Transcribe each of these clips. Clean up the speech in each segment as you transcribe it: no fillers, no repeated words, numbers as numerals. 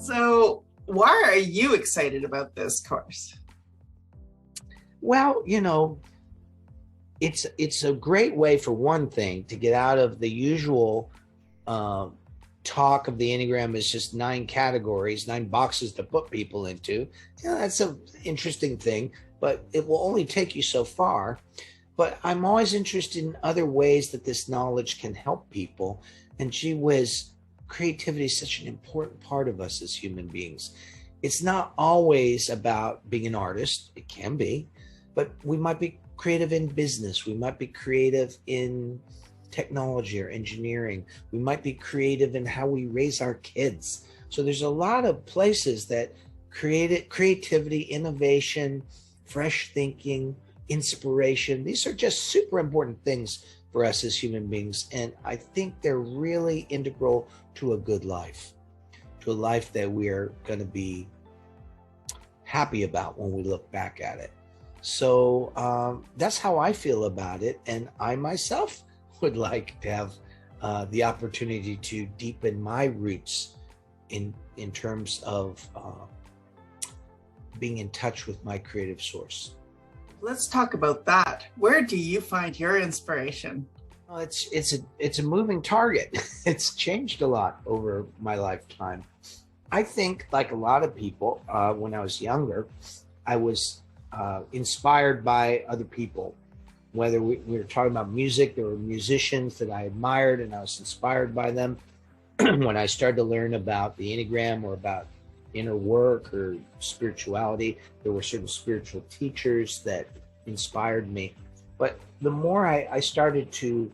So, why are you excited about this course? Well, it's a great way, for one thing, to get out of the usual uh, talk of the Enneagram as just 9 categories, 9 boxes to put people into. That's an interesting thing, but it will only take you so far. But I'm always interested in other ways that this knowledge can help people. And gee whiz, creativity is such an important part of us as human beings. It's not always about being an artist. It can be, but we might be creative in business. We might be creative in technology or engineering. We might be creative in how we raise our kids. So there's a lot of places that creativity, innovation, fresh thinking, inspiration, these are just super important things for us as human beings. And I think they're really integral to a good life, to a life that we are going to be happy about when we look back at it. So that's how I feel about it. And I myself would like to have the opportunity to deepen my roots in terms of being in touch with my creative source. Let's talk about that. Where do you find your inspiration? Well, it's a moving target. It's changed a lot over my lifetime. I think, like a lot of people, when I was younger, I was inspired by other people. Whether we were talking about music, there were musicians that I admired and I was inspired by them. When I started to learn about the Enneagram or about inner work or spirituality, there were certain spiritual teachers that inspired me. But the more I started to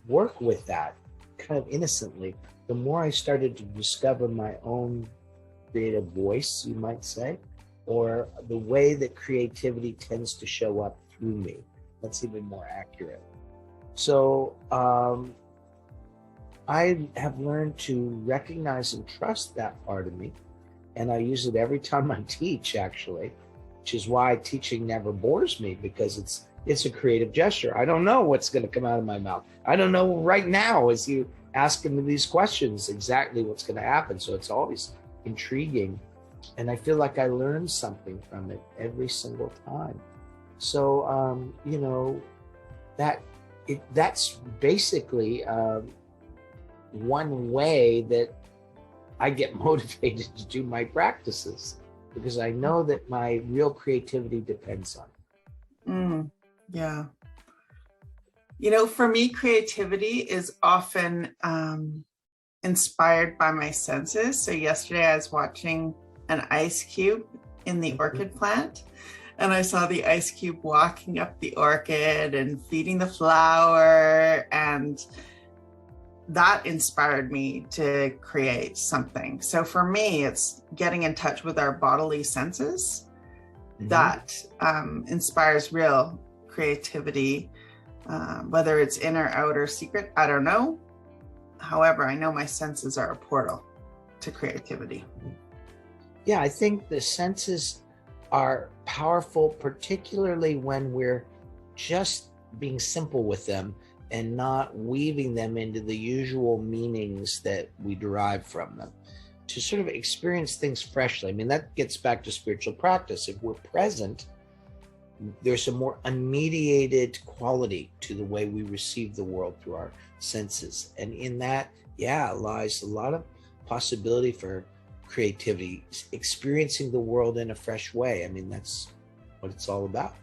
work with that kind of innocently, the more I started to discover my own creative voice, you might say, or the way that creativity tends to show up through me. That's even more accurate. So I have learned to recognize and trust that part of me. And I use it every time I teach, actually, which is why teaching never bores me, because it's a creative gesture. I don't know what's going to come out of my mouth. I don't know right now, as you asking me these questions, exactly what's going to happen. So it's always intriguing. And I feel like I learn something from it every single time. So, that's basically one way that I get motivated to do my practices, because I know that my real creativity depends on it. Yeah. For me, creativity is often inspired by my senses. So yesterday I was watching an ice cube in the orchid plant, and I saw the ice cube walking up the orchid and feeding the flower, and that inspired me to create something. So for me, it's getting in touch with our bodily senses that inspires real creativity, whether it's inner, outer, secret, I don't know. However, I know my senses are a portal to creativity. Yeah, I think the senses are powerful, particularly when we're just being simple with them and not weaving them into the usual meanings that we derive from them, to sort of experience things freshly. I mean, that gets back to spiritual practice. If we're present, there's a more unmediated quality to the way we receive the world through our senses. And in that, lies a lot of possibility for creativity, experiencing the world in a fresh way. I mean, that's what it's all about.